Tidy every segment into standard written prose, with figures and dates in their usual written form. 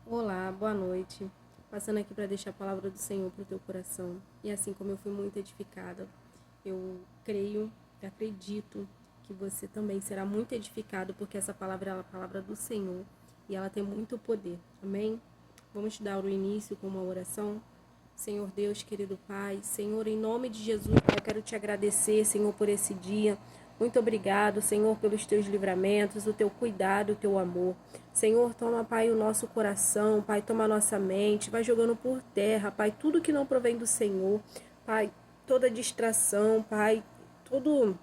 Olá, boa noite. Passando aqui para deixar a palavra do Senhor para o teu coração. E assim como eu fui muito edificada, eu creio e acredito que você também será muito edificado, porque essa palavra é a palavra do Senhor e ela tem muito poder. Amém? Vamos dar o início com uma oração. Senhor Deus, querido Pai, Senhor, em nome de Jesus, Pai, eu quero te agradecer, Senhor, por esse dia. Muito obrigado, Senhor, pelos teus livramentos, o teu cuidado, o teu amor. Senhor, toma, Pai, o nosso coração, Pai, toma a nossa mente, vai jogando por terra, Pai, tudo que não provém do Senhor, Pai, toda distração, Pai, todo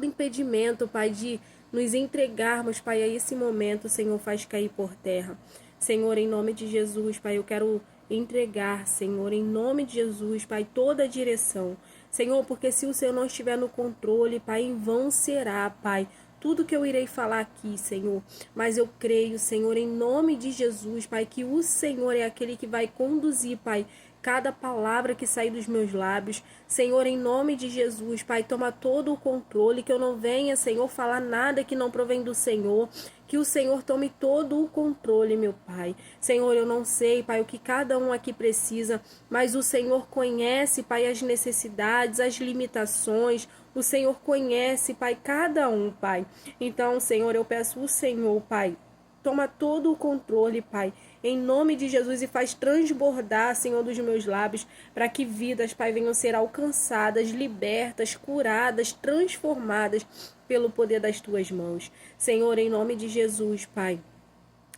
impedimento, Pai, de nos entregarmos, Pai, a esse momento, Senhor, faz cair por terra. Senhor, em nome de Jesus, Pai, eu quero entregar, Senhor, em nome de Jesus, Pai, toda a direção. Senhor, porque se o Senhor não estiver no controle, Pai, em vão será, Pai, tudo que eu irei falar aqui, Senhor. Mas eu creio, Senhor, em nome de Jesus, Pai, que o Senhor é aquele que vai conduzir, Pai, cada palavra que sair dos meus lábios. Senhor, em nome de Jesus, Pai, toma todo o controle, que eu não venha, Senhor, falar nada que não provém do Senhor, que o Senhor tome todo o controle, meu Pai. Senhor, eu não sei, Pai, o que cada um aqui precisa, mas o Senhor conhece, Pai, as necessidades, as limitações. O Senhor conhece, Pai, cada um, Pai. Então, Senhor, eu peço o Senhor, Pai, toma todo o controle, Pai, em nome de Jesus, e faz transbordar, Senhor, dos meus lábios, para que vidas, Pai, venham ser alcançadas, libertas, curadas, transformadas pelo poder das tuas mãos. Senhor, em nome de Jesus, Pai.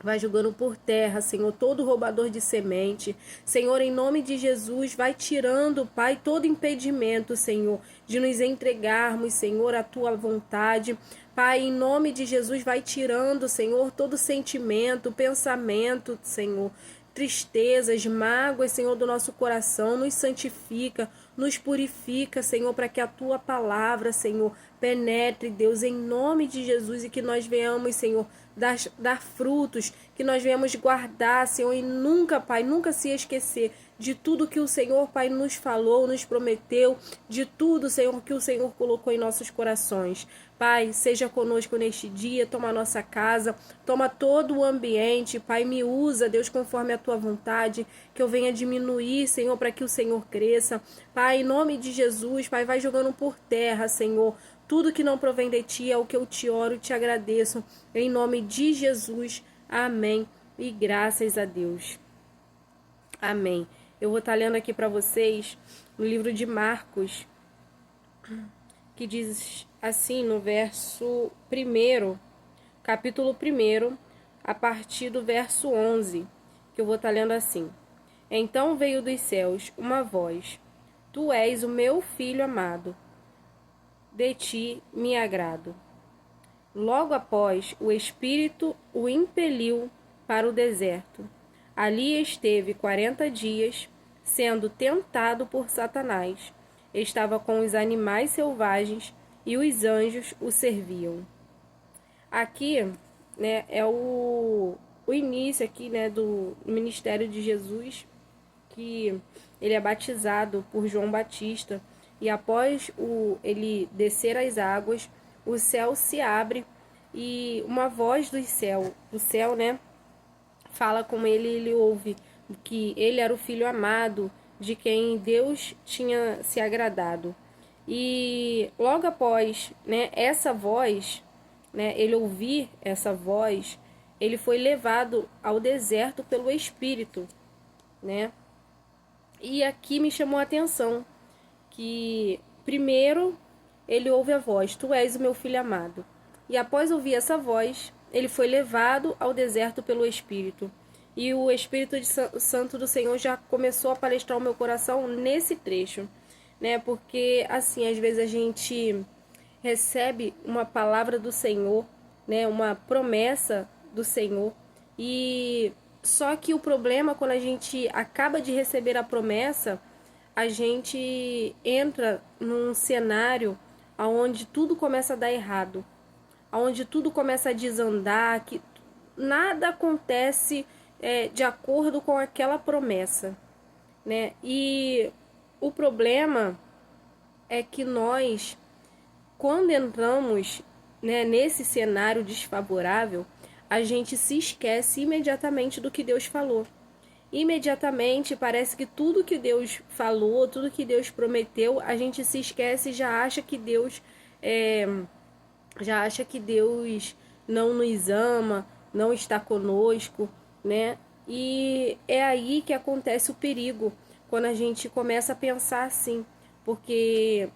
Vai jogando por terra, Senhor, todo roubador de semente. Senhor, em nome de Jesus, vai tirando, Pai, todo impedimento, Senhor, de nos entregarmos, Senhor, à tua vontade. Pai, em nome de Jesus, vai tirando, Senhor, todo sentimento, pensamento, Senhor, tristezas, mágoas, Senhor, do nosso coração, nos santifica, nos purifica, Senhor, para que a tua palavra, Senhor, penetre, Deus, em nome de Jesus, e que nós venhamos, Senhor, dar frutos, que nós venhamos guardar, Senhor, e nunca, Pai, nunca se esquecer de tudo que o Senhor, Pai, nos falou, nos prometeu, de tudo, Senhor, que o Senhor colocou em nossos corações. Pai, seja conosco neste dia, toma a nossa casa, toma todo o ambiente, Pai, me usa, Deus, conforme a tua vontade, que eu venha diminuir, Senhor, para que o Senhor cresça. Pai, em nome de Jesus, Pai, vai jogando por terra, Senhor, tudo que não provém de ti é o que eu te oro e te agradeço, em nome de Jesus, amém, e graças a Deus, amém. Eu vou estar lendo aqui para vocês no livro de Marcos, que diz assim no verso 1, capítulo 1, a partir do verso 11, que eu vou estar lendo assim. Então veio dos céus uma voz: Tu és o meu filho amado, de ti me agrado. Logo após, o Espírito o impeliu para o deserto. Ali esteve 40 dias, sendo tentado por Satanás. Estava com os animais selvagens e os anjos o serviam. Aqui, né, é o início aqui, né, do ministério de Jesus, que ele é batizado por João Batista, e após ele descer as águas, o céu se abre e uma voz do céu, né, fala com ele, e ele ouve que ele era o filho amado de quem Deus tinha se agradado. E logo após, né, essa voz, né, ele ouvir essa voz, ele foi levado ao deserto pelo Espírito, né? E aqui me chamou a atenção que primeiro ele ouve a voz: Tu és o meu filho amado. E após ouvir essa voz, ele foi levado ao deserto pelo Espírito. E o Espírito Santo do Senhor já começou a palestrar o meu coração nesse trecho, né? Porque assim, às vezes a gente recebe uma palavra do Senhor, né? Uma promessa do Senhor, e só que o problema, quando a gente acaba de receber a promessa, a gente entra num cenário onde tudo começa a dar errado, onde tudo começa a desandar, que nada acontece de acordo com aquela promessa, né? E o problema é que nós, quando entramos, né, nesse cenário desfavorável, a gente se esquece imediatamente do que Deus falou. Imediatamente parece que tudo que Deus falou, tudo que Deus prometeu, a gente se esquece e já acha que Deus não nos ama, não está conosco, né? E é aí que acontece o perigo, quando a gente começa a pensar assim, porque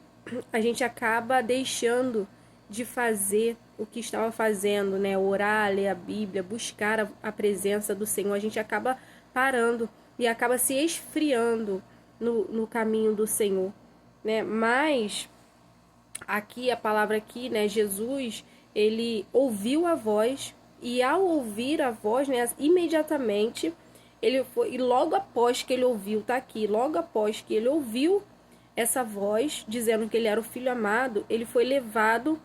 a gente acaba deixando de fazer o que estava fazendo, né? Orar, ler a Bíblia, buscar a presença do Senhor. A gente acaba parando e acaba se esfriando no caminho do Senhor, né? Mas aqui, a palavra aqui, né? Jesus, ele ouviu a voz e ao ouvir a voz, né? Imediatamente, ele foi, e logo após que ele ouviu, tá aqui, logo após que ele ouviu essa voz, dizendo que ele era o filho amado, ele foi levado,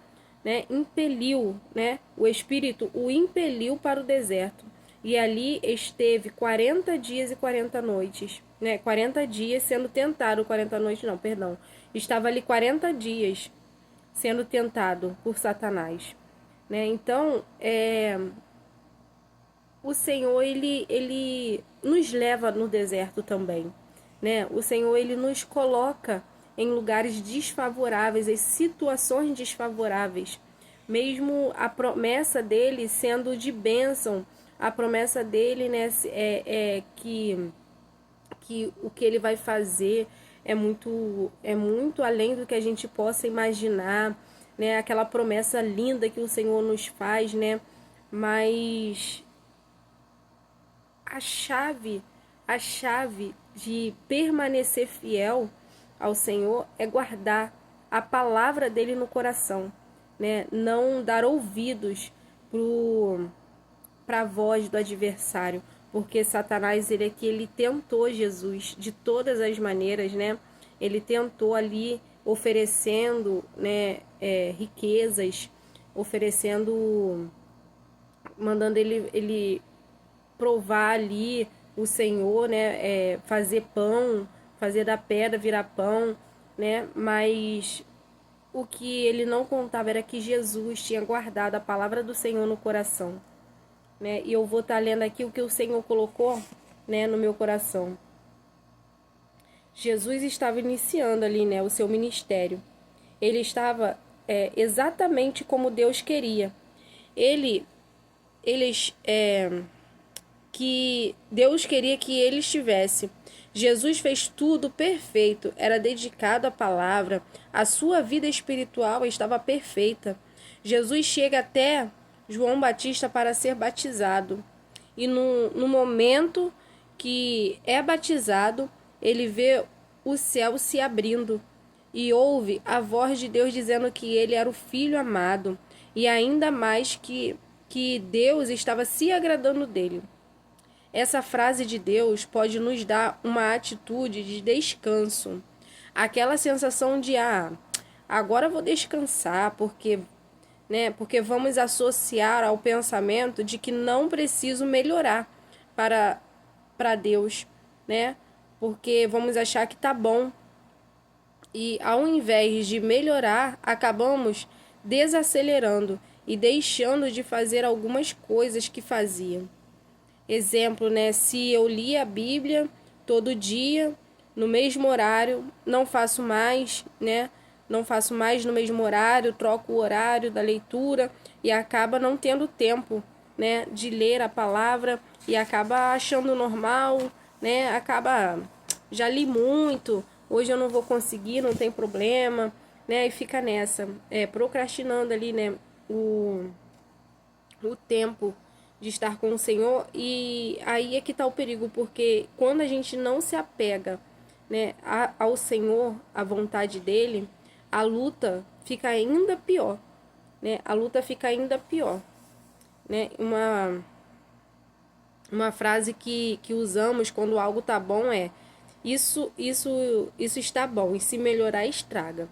né, impeliu, né, o Espírito o impeliu para o deserto. E ali esteve 40 dias e 40 noites, né, 40 dias sendo tentado, 40 noites não, perdão. Estava ali 40 dias sendo tentado por Satanás, né? Então, o Senhor, ele nos leva no deserto também, né? O Senhor, ele nos coloca em lugares desfavoráveis, em situações desfavoráveis, mesmo a promessa dele sendo de bênção, a promessa dele, né, que o que ele vai fazer é muito além do que a gente possa imaginar, né? Aquela promessa linda que o Senhor nos faz, né? Mas a chave de permanecer fiel ao Senhor é guardar a palavra dele no coração, né? Não dar ouvidos para a voz do adversário, porque Satanás, ele tentou Jesus de todas as maneiras, né? Ele tentou ali oferecendo, né, riquezas, oferecendo, mandando ele provar ali o Senhor, né, fazer pão, fazer da pedra virar pão, né? Mas o que ele não contava era que Jesus tinha guardado a palavra do Senhor no coração, né? E eu vou estar lendo aqui o que o Senhor colocou, né, no meu coração. Jesus estava iniciando ali, né, o seu ministério. Ele estava exatamente como Deus queria. Que Deus queria que ele estivesse. Jesus fez tudo perfeito, era dedicado à palavra, a sua vida espiritual estava perfeita. Jesus chega até João Batista para ser batizado. E no momento que é batizado, ele vê o céu se abrindo e ouve a voz de Deus dizendo que ele era o filho amado e ainda mais que Deus estava se agradando dele. Essa frase de Deus pode nos dar uma atitude de descanso. Aquela sensação de, agora eu vou descansar, porque vamos associar ao pensamento de que não preciso melhorar para Deus, né? Porque vamos achar que tá bom. E ao invés de melhorar, acabamos desacelerando e deixando de fazer algumas coisas que faziam. Exemplo, né? Se eu li a Bíblia todo dia, no mesmo horário, não faço mais, né? Não faço mais no mesmo horário, troco o horário da leitura e acaba não tendo tempo, né, de ler a palavra e acaba achando normal, né? Acaba, já li muito, hoje eu não vou conseguir, não tem problema, né? E fica nessa, procrastinando ali, né, o tempo de estar com o Senhor. E aí é que está o perigo, porque quando a gente não se apega, né, ao Senhor, à vontade dele, a luta fica ainda pior, né? A luta fica ainda pior, né? Uma frase que usamos quando algo tá bom é: isso está bom, e se melhorar estraga.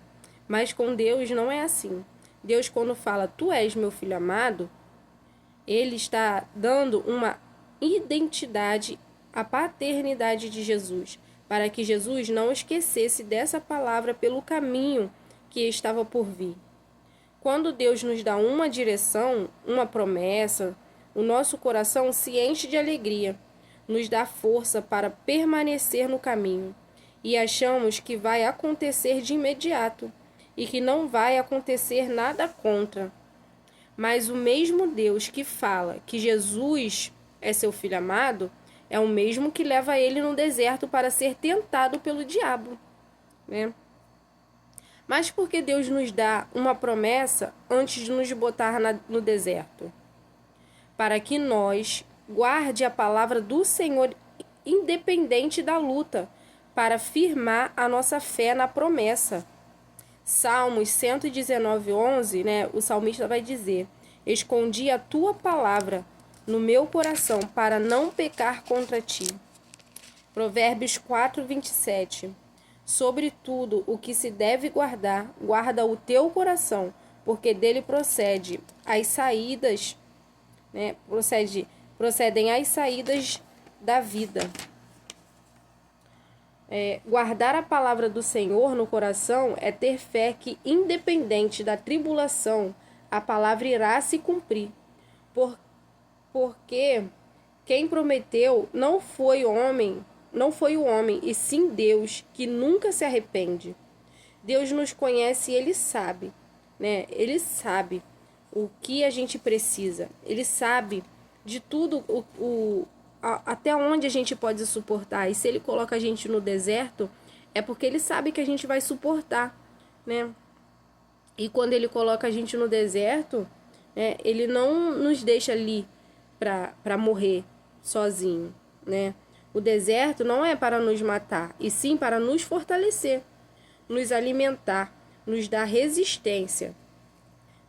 Mas com Deus não é assim. Deus, quando fala, tu és meu filho amado, ele está dando uma identidade à paternidade de Jesus, para que Jesus não esquecesse dessa palavra pelo caminho que estava por vir. Quando Deus nos dá uma direção, uma promessa, o nosso coração se enche de alegria, nos dá força para permanecer no caminho, e achamos que vai acontecer de imediato e que não vai acontecer nada contra. Mas o mesmo Deus que fala que Jesus é seu filho amado é o mesmo que leva ele no deserto para ser tentado pelo diabo, né? Mas por que Deus nos dá uma promessa antes de nos botar no deserto? Para que nós guarde a palavra do Senhor independente da luta, para firmar a nossa fé na promessa. Salmos 119:11, né, o salmista vai dizer: escondi a tua palavra no meu coração para não pecar contra ti. Provérbios 4:27. Sobretudo o que se deve guardar, guarda o teu coração, porque dele procede as saídas, né, procedem as saídas da vida. Guardar a palavra do Senhor no coração é ter fé que, independente da tribulação, a palavra irá se cumprir. Porque quem prometeu não foi o homem, e sim Deus, que nunca se arrepende. Deus nos conhece e Ele sabe, né? Ele sabe o que a gente precisa. Ele sabe de tudo, até onde a gente pode suportar. E se Ele coloca a gente no deserto, é porque Ele sabe que a gente vai suportar, né? E quando Ele coloca a gente no deserto, né, Ele não nos deixa ali para morrer sozinho, né? O deserto não é para nos matar, e sim para nos fortalecer, nos alimentar, nos dar resistência.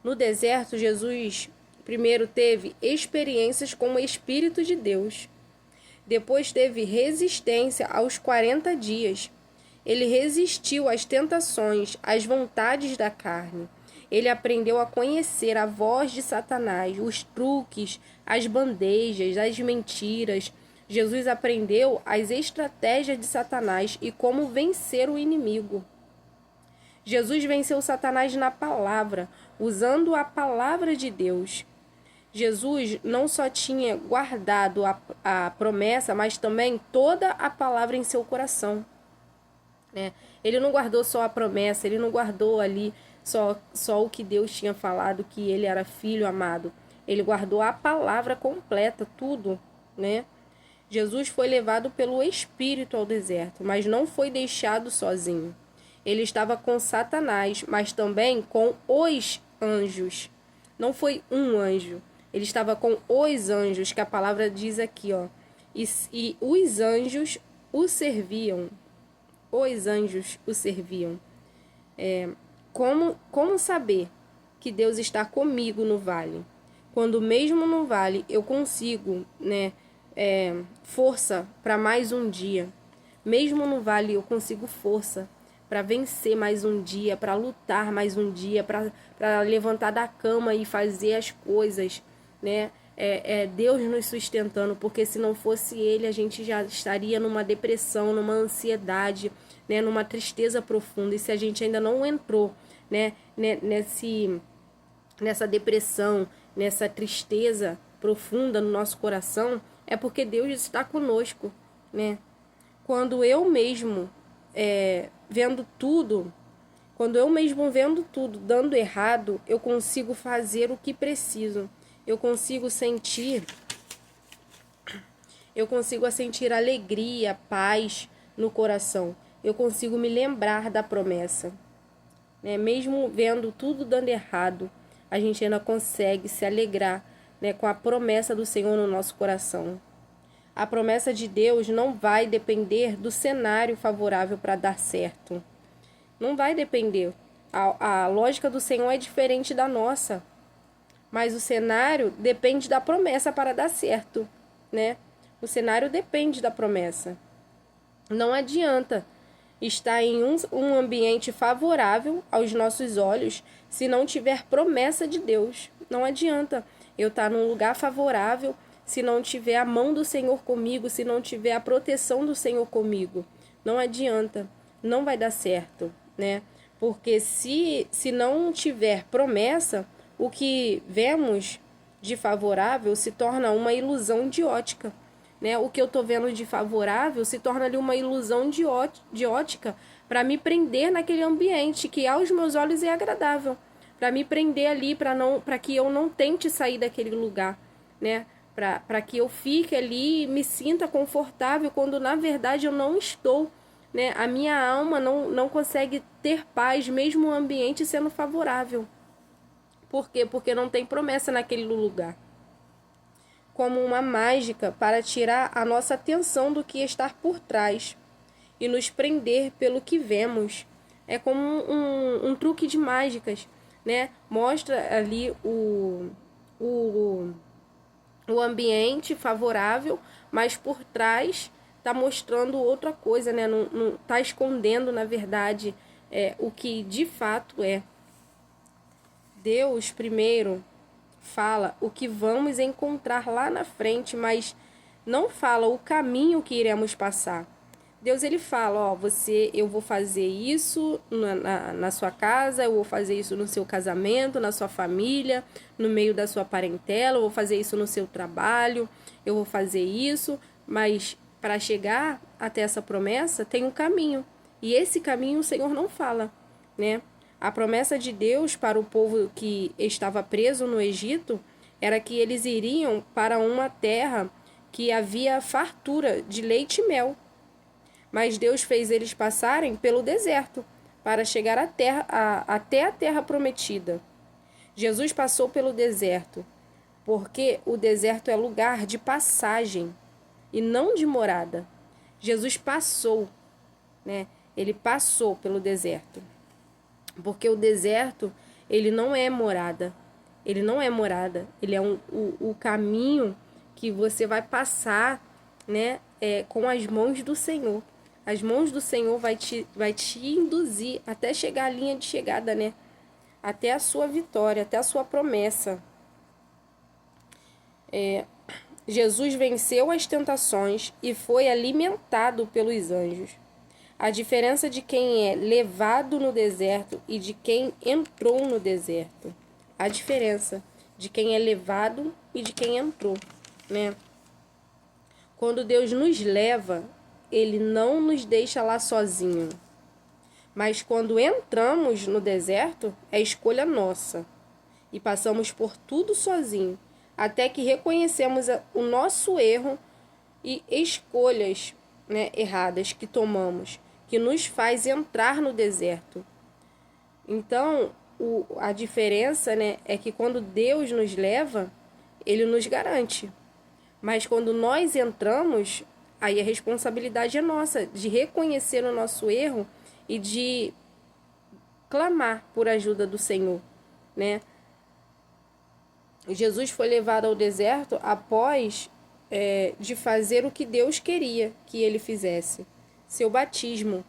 No deserto, Jesus primeiro teve experiências com o Espírito de Deus. Depois teve resistência aos 40 dias. Ele resistiu às tentações, às vontades da carne. Ele aprendeu a conhecer a voz de Satanás, os truques, as bandejas, as mentiras. Jesus aprendeu as estratégias de Satanás e como vencer o inimigo. Jesus venceu Satanás na palavra, usando a palavra de Deus. Jesus não só tinha guardado a promessa, mas também toda a palavra em seu coração, né? Ele não guardou só a promessa, ele não guardou ali só o que Deus tinha falado, que ele era filho amado. Ele guardou a palavra completa, tudo, né? Jesus foi levado pelo Espírito ao deserto, mas não foi deixado sozinho. Ele estava com Satanás, mas também com os anjos. Não foi um anjo. Ele estava com os anjos, que a palavra diz aqui, ó. E os anjos o serviam. Os anjos o serviam. Como saber que Deus está comigo no vale? Quando mesmo no vale eu consigo, né, força para mais um dia. Mesmo no vale eu consigo força para vencer mais um dia, para lutar mais um dia, para levantar da cama e fazer as coisas, né? Deus nos sustentando, porque se não fosse Ele, a gente já estaria numa depressão, numa ansiedade, né? Numa tristeza profunda. E se a gente ainda não entrou, né? Nessa depressão, nessa tristeza profunda no nosso coração, é porque Deus está conosco, né? Quando eu mesmo vendo tudo dando errado, eu consigo fazer o que preciso. Eu consigo sentir alegria, paz no coração. Eu consigo me lembrar da promessa, né? Mesmo vendo tudo dando errado, a gente ainda consegue se alegrar, né, com a promessa do Senhor no nosso coração. A promessa de Deus não vai depender do cenário favorável para dar certo. Não vai depender. A lógica do Senhor é diferente da nossa. Mas o cenário depende da promessa para dar certo, né? O cenário depende da promessa. Não adianta estar em um ambiente favorável aos nossos olhos se não tiver promessa de Deus. Não adianta eu estar num lugar favorável se não tiver a mão do Senhor comigo, se não tiver a proteção do Senhor comigo. Não adianta, não vai dar certo, né? Porque se não tiver promessa, o que vemos de favorável se torna uma ilusão de ótica, né? O que eu estou vendo de favorável se torna ali uma ilusão de ótica para me prender naquele ambiente que aos meus olhos é agradável, para me prender ali, para que eu não tente sair daquele lugar, né? Para que eu fique ali e me sinta confortável quando na verdade eu não estou, né? A minha alma não consegue ter paz mesmo o ambiente sendo favorável. Por quê? Porque não tem promessa naquele lugar. Como uma mágica para tirar a nossa atenção do que está por trás e nos prender pelo que vemos. É como um truque de mágicas, né? Mostra ali o ambiente favorável, mas por trás está mostrando outra coisa, né? Não está escondendo, na verdade, o que de fato é. Deus primeiro fala o que vamos encontrar lá na frente, mas não fala o caminho que iremos passar. Deus ele fala, ó, eu vou fazer isso na sua casa, eu vou fazer isso no seu casamento, na sua família, no meio da sua parentela, eu vou fazer isso no seu trabalho, eu vou fazer isso, mas para chegar até essa promessa tem um caminho, e esse caminho o Senhor não fala, né? A promessa de Deus para o povo que estava preso no Egito era que eles iriam para uma terra que havia fartura de leite e mel. Mas Deus fez eles passarem pelo deserto para chegar até a terra prometida. Jesus passou pelo deserto, porque o deserto é lugar de passagem e não de morada. Jesus passou, né? Ele passou pelo deserto. Porque o deserto, ele não é morada. Ele não é morada. Ele é o caminho que você vai passar, né, com as mãos do Senhor. As mãos do Senhor vai te induzir até chegar à linha de chegada, né? Até a sua vitória, até a sua promessa. Jesus venceu as tentações e foi alimentado pelos anjos. A diferença de quem é levado no deserto e de quem entrou no deserto. A diferença de quem é levado e de quem entrou, né? Quando Deus nos leva, Ele não nos deixa lá sozinho. Mas quando entramos no deserto, é escolha nossa. E passamos por tudo sozinho, até que reconhecemos o nosso erro e escolhas, né, erradas que tomamos, que nos faz entrar no deserto. Então, a diferença, né, é que quando Deus nos leva, Ele nos garante. Mas quando nós entramos, aí a responsabilidade é nossa, de reconhecer o nosso erro e de clamar por ajuda do Senhor, né? Jesus foi levado ao deserto após de fazer o que Deus queria que ele fizesse, seu batismo,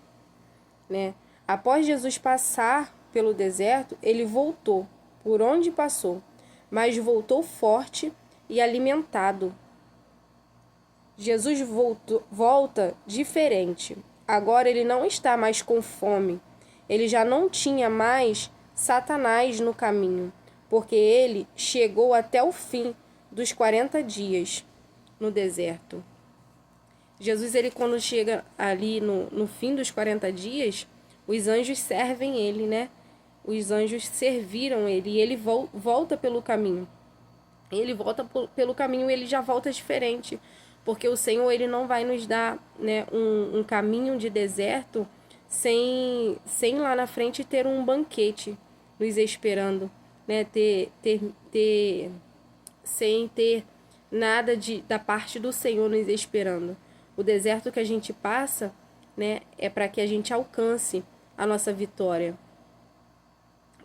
né? Após Jesus passar pelo deserto, ele voltou por onde passou, mas voltou forte e alimentado. Jesus volta diferente. Agora ele não está mais com fome. Ele já não tinha mais Satanás no caminho, porque ele chegou até o fim dos 40 dias no deserto. Jesus, ele quando chega ali no fim dos 40 dias, os anjos servem ele, né? Os anjos serviram ele e ele volta pelo caminho. Ele volta pelo caminho e ele já volta diferente, porque o Senhor, ele não vai nos dar, né, um caminho de deserto sem lá na frente ter um banquete nos esperando, né? Sem ter nada da parte do Senhor nos esperando. O deserto que a gente passa, né, é para que a gente alcance a nossa vitória.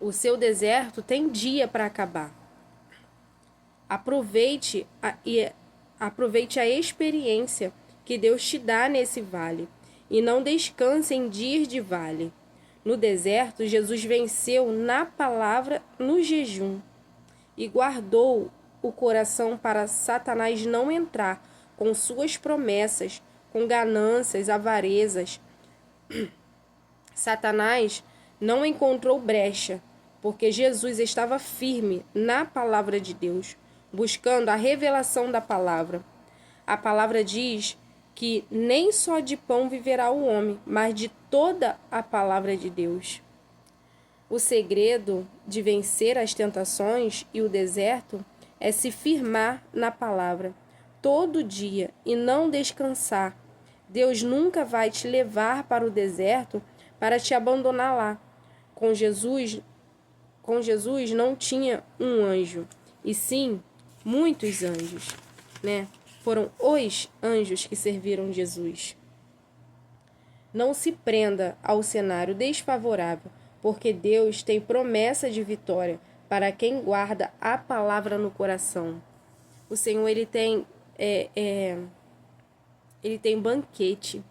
O seu deserto tem dia para acabar. Aproveite a experiência que Deus te dá nesse vale e não descanse em dias de vale. No deserto, Jesus venceu na palavra, no jejum, e guardou o coração para Satanás não entrar com suas promessas, com ganâncias, avarezas. Satanás não encontrou brecha, porque Jesus estava firme na palavra de Deus, buscando a revelação da palavra. A palavra diz que nem só de pão viverá o homem, mas de toda a palavra de Deus. O segredo de vencer as tentações e o deserto é se firmar na palavra todo dia e não descansar. Deus nunca vai te levar para o deserto para te abandonar lá. Com Jesus não tinha um anjo, e sim muitos anjos, né? Foram os anjos que serviram Jesus. Não se prenda ao cenário desfavorável, porque Deus tem promessa de vitória para quem guarda a palavra no coração. O Senhor, ele tem banquete.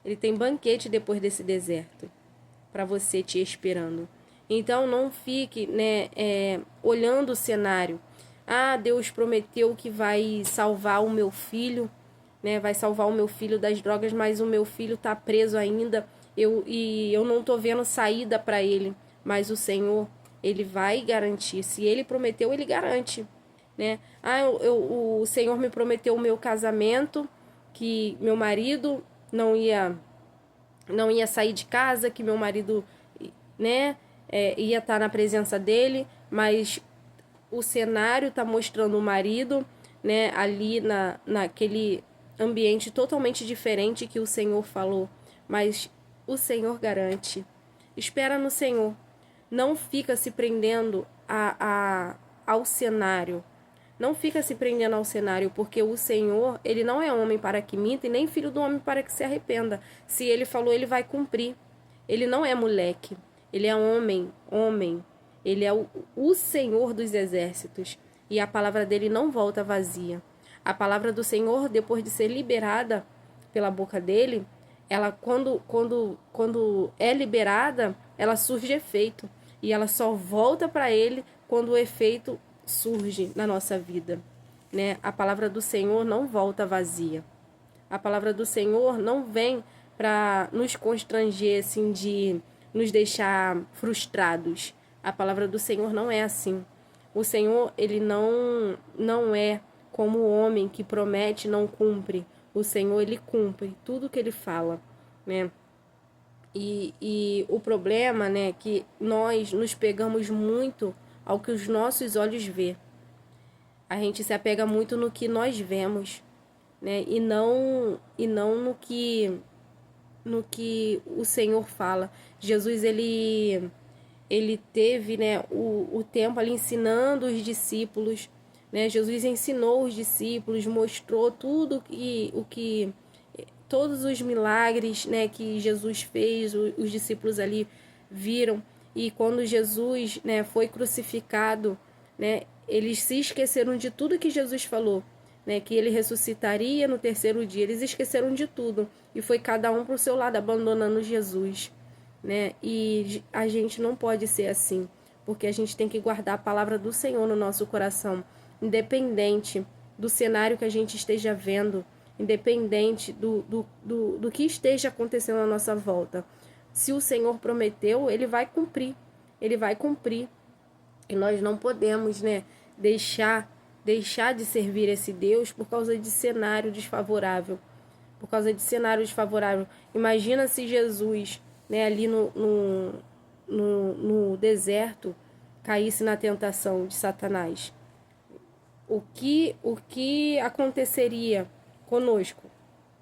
Ele tem banquete depois desse deserto para você te esperando. Então não fique, olhando o cenário. Ah, Deus prometeu que vai salvar o meu filho, né? Vai salvar o meu filho das drogas, mas o meu filho está preso ainda. Eu não estou vendo saída para ele. Mas o Senhor, ele vai garantir. Se ele prometeu, ele garante, né? Ah, o Senhor me prometeu o meu casamento, que meu marido não ia sair de casa, que meu marido, né, ia estar na presença dele, mas o cenário está mostrando o marido, né, ali naquele ambiente totalmente diferente que o Senhor falou, mas o Senhor garante. Espera no Senhor. Não fica se prendendo ao cenário. Não fica se prendendo ao cenário, porque o Senhor, ele não é homem para que minta e nem filho do homem para que se arrependa. Se ele falou, ele vai cumprir. Ele não é moleque. Ele é homem. Ele é o Senhor dos exércitos. E a palavra dele não volta vazia. A palavra do Senhor, depois de ser liberada pela boca dele, ela quando é liberada, ela surge efeito. E ela só volta para ele quando o efeito surge na nossa vida, né? A palavra do Senhor não volta vazia. A palavra do Senhor não vem para nos constranger, assim, de nos deixar frustrados. A palavra do Senhor não é assim. O Senhor, ele não é como o homem que promete e não cumpre. O Senhor, ele cumpre tudo que ele fala, né? E o problema, né, que nós nos pegamos muito ao que os nossos olhos vê. A gente se apega muito no que nós vemos, né? E não no que o Senhor fala. Jesus, ele teve, né, o tempo ali ensinando os discípulos, né? Jesus ensinou os discípulos, mostrou tudo todos os milagres, né, que Jesus fez, os discípulos ali viram. E quando Jesus, né, foi crucificado, né, eles se esqueceram de tudo que Jesus falou, né, que ele ressuscitaria no terceiro dia. Eles esqueceram de tudo e foi cada um para o seu lado, abandonando Jesus, né? E a gente não pode ser assim, porque a gente tem que guardar a palavra do Senhor no nosso coração, independente do cenário que a gente esteja vendo, independente do que esteja acontecendo à nossa volta. Se o Senhor prometeu, ele vai cumprir. Ele vai cumprir. E nós não podemos, né, deixar de servir esse Deus por causa de cenário desfavorável. Por causa de cenário desfavorável. Imagina se Jesus, né, ali no deserto, caísse na tentação de Satanás. O que aconteceria conosco?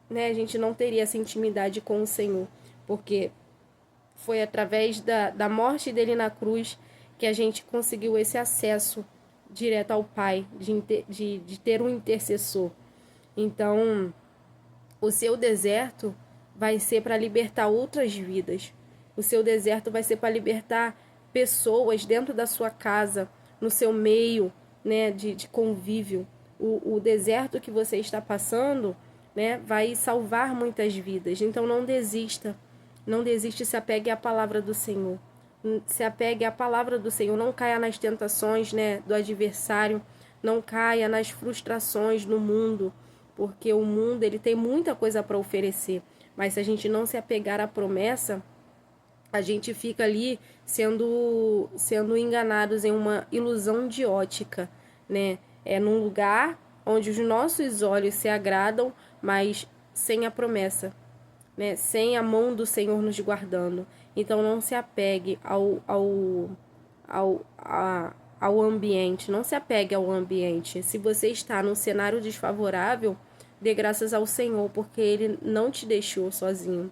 Né? A gente não teria essa intimidade com o Senhor, porque foi através da morte dele na cruz que a gente conseguiu esse acesso direto ao Pai, de ter um intercessor. Então, o seu deserto vai ser para libertar outras vidas. O seu deserto vai ser para libertar pessoas dentro da sua casa, no seu meio, né, de convívio. O deserto que você está passando, né, vai salvar muitas vidas. Então não desista. Não desiste, se apegue à palavra do Senhor. Se apegue à palavra do Senhor. Não caia nas tentações, né, do adversário. Não caia nas frustrações do mundo. Porque o mundo, ele tem muita coisa para oferecer. Mas se a gente não se apegar à promessa, a gente fica ali sendo enganados em uma ilusão de ótica, né? É num lugar onde os nossos olhos se agradam, mas sem a promessa, né? Sem a mão do Senhor nos guardando. Então não se apegue ao ambiente, não se apegue ao ambiente. Se você está num cenário desfavorável, dê graças ao Senhor, porque Ele não te deixou sozinho.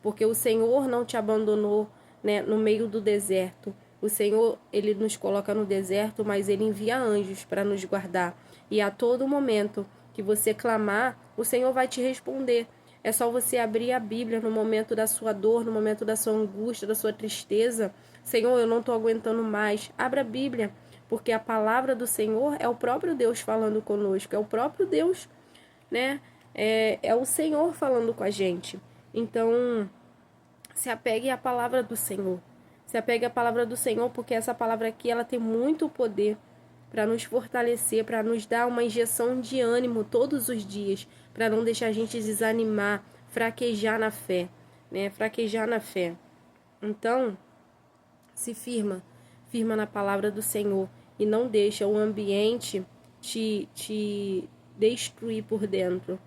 Porque o Senhor não te abandonou, né, no meio do deserto. O Senhor, Ele nos coloca no deserto, mas Ele envia anjos para nos guardar. E a todo momento que você clamar, o Senhor vai te responder. É só você abrir a Bíblia no momento da sua dor, no momento da sua angústia, da sua tristeza. Senhor, eu não estou aguentando mais. Abra a Bíblia, porque a palavra do Senhor é o próprio Deus falando conosco. É o próprio Deus, né? É o Senhor falando com a gente. Então, se apegue à palavra do Senhor. Se apegue à palavra do Senhor, porque essa palavra aqui, ela tem muito poder para nos fortalecer, para nos dar uma injeção de ânimo todos os dias, para não deixar a gente desanimar, fraquejar na fé, né? Fraquejar na fé. Então, se firma na palavra do Senhor e não deixa o ambiente te destruir por dentro.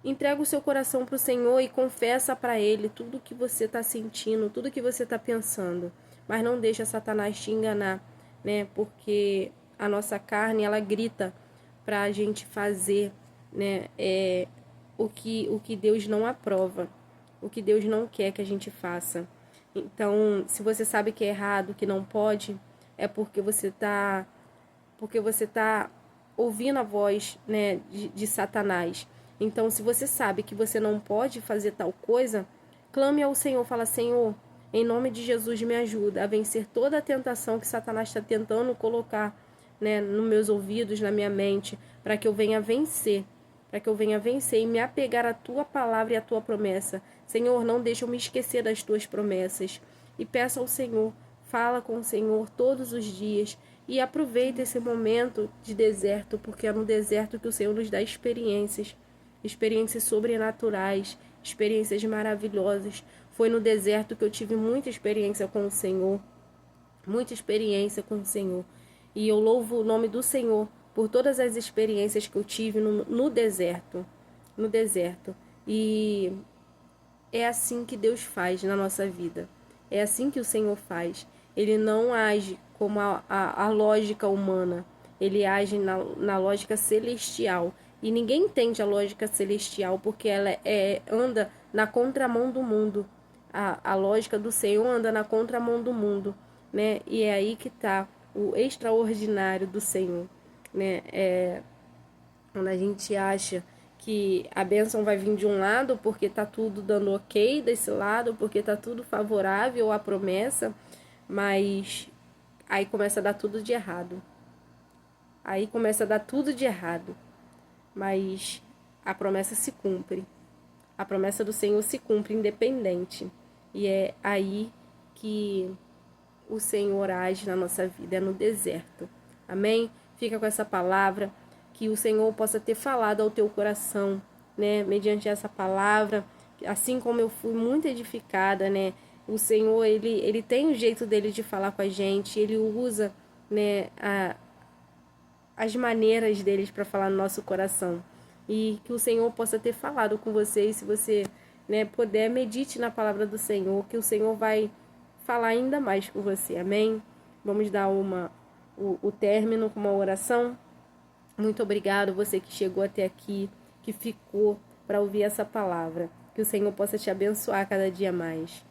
Entrega o seu coração para o Senhor e confessa para Ele tudo que você está sentindo, tudo que você está pensando. Mas não deixa Satanás te enganar, né? Porque a nossa carne, ela grita para a gente fazer, né? O que Deus não aprova, o que Deus não quer que a gente faça. Então, se você sabe que é errado, que não pode, é porque você está ouvindo a voz, né, de Satanás. Então, se você sabe que você não pode fazer tal coisa, clame ao Senhor, fala: Senhor, em nome de Jesus, me ajuda a vencer toda a tentação que Satanás está tentando colocar, né, nos meus ouvidos, na minha mente, para que eu venha vencer, e me apegar à tua palavra e à tua promessa. Senhor, não deixa eu me esquecer das tuas promessas. E peça ao Senhor, fala com o Senhor todos os dias e aproveita esse momento de deserto, porque é no deserto que o Senhor nos dá experiências sobrenaturais, experiências maravilhosas. Foi no deserto que eu tive muita experiência com o Senhor, E eu louvo o nome do Senhor por todas as experiências que eu tive no deserto. E é assim que Deus faz na nossa vida. É assim que o Senhor faz. Ele não age como a lógica humana. Ele age na lógica celestial. E ninguém entende a lógica celestial porque ela anda na contramão do mundo. A lógica do Senhor anda na contramão do mundo, né? E é aí que está o extraordinário do Senhor, né? Quando a gente acha que a bênção vai vir de um lado porque tá tudo dando ok desse lado, porque tá tudo favorável à promessa, mas aí começa a dar tudo de errado. Mas a promessa se cumpre. A promessa do Senhor se cumpre independente. E é aí que o Senhor age na nossa vida, é no deserto. Amém? Fica com essa palavra, que o Senhor possa ter falado ao teu coração, né? Mediante essa palavra, assim como eu fui muito edificada, né? O Senhor, ele tem o jeito dele de falar com a gente, ele usa, né, as maneiras deles para falar no nosso coração. E que o Senhor possa ter falado com você. E se você, né, puder, medite na palavra do Senhor, que o Senhor vai falar ainda mais com você. Amém? Vamos dar o término com uma oração. Muito obrigado você que chegou até aqui, que ficou para ouvir essa palavra. Que o Senhor possa te abençoar cada dia mais.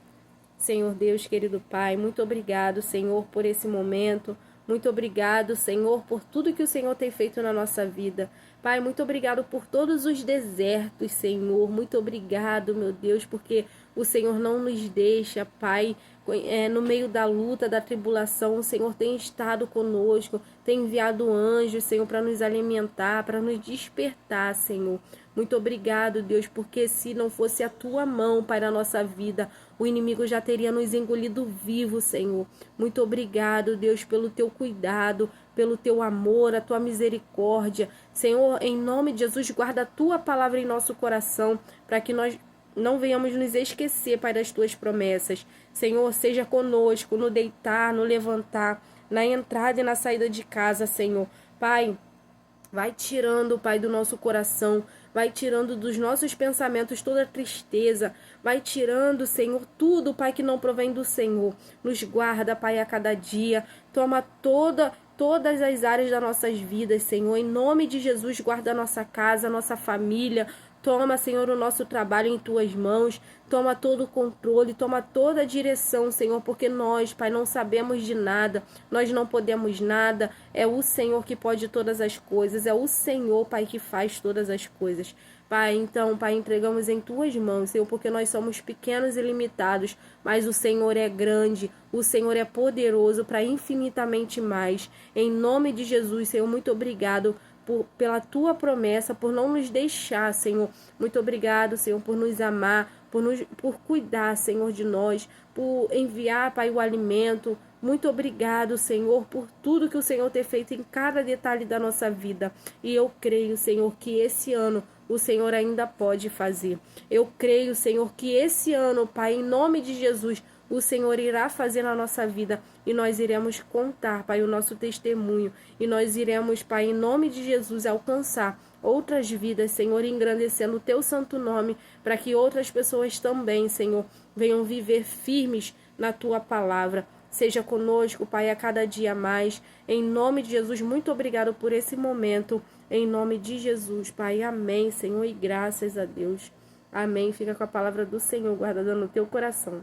Senhor Deus, querido Pai, muito obrigado, Senhor, por esse momento. Muito obrigado, Senhor, por tudo que o Senhor tem feito na nossa vida. Pai, muito obrigado por todos os desertos, Senhor. Muito obrigado, meu Deus, porque o Senhor não nos deixa, Pai, no meio da luta, da tribulação. O Senhor tem estado conosco, tem enviado anjos, Senhor, para nos alimentar, para nos despertar, Senhor. Muito obrigado, Deus, porque se não fosse a tua mão, Pai, na nossa vida, o inimigo já teria nos engolido vivo, Senhor. Muito obrigado, Deus, pelo teu cuidado, pelo teu amor, a tua misericórdia. Senhor, em nome de Jesus, guarda a tua palavra em nosso coração, para que nós não venhamos nos esquecer, Pai, das tuas promessas. Senhor, seja conosco no deitar, no levantar, na entrada e na saída de casa, Senhor. Pai, Vai tirando, Pai, do nosso coração, vai tirando dos nossos pensamentos toda tristeza, vai tirando, Senhor, tudo, Pai, que não provém do Senhor. Nos guarda, Pai, a cada dia. Toma todas as áreas das nossas vidas, Senhor. Em nome de Jesus, guarda a nossa casa, a nossa família. Toma, Senhor, o nosso trabalho em Tuas mãos. Toma todo o controle, toma toda a direção, Senhor, porque nós, Pai, não sabemos de nada, nós não podemos nada. É o Senhor que pode todas as coisas, é o Senhor, Pai, que faz todas as coisas. Pai, então, Pai, entregamos em Tuas mãos, Senhor, porque nós somos pequenos e limitados, mas o Senhor é grande, o Senhor é poderoso para infinitamente mais. Em nome de Jesus, Senhor, muito obrigado pela Tua promessa, por não nos deixar, Senhor. Muito obrigado, Senhor, por nos amar, por cuidar, Senhor, de nós, por enviar, Pai, o alimento. Muito obrigado, Senhor, por tudo que o Senhor tem feito em cada detalhe da nossa vida. E eu creio, Senhor, que esse ano o Senhor ainda pode fazer. Eu creio, Senhor, que esse ano, Pai, em nome de Jesus, o Senhor irá fazer na nossa vida e nós iremos contar, Pai, o nosso testemunho. E nós iremos, Pai, em nome de Jesus, alcançar outras vidas, Senhor, engrandecendo o Teu santo nome, para que outras pessoas também, Senhor, venham viver firmes na Tua palavra. Seja conosco, Pai, a cada dia mais. Em nome de Jesus, muito obrigado por esse momento. Em nome de Jesus, Pai. Amém, Senhor, e graças a Deus. Amém. Fica com a palavra do Senhor guardada no teu coração.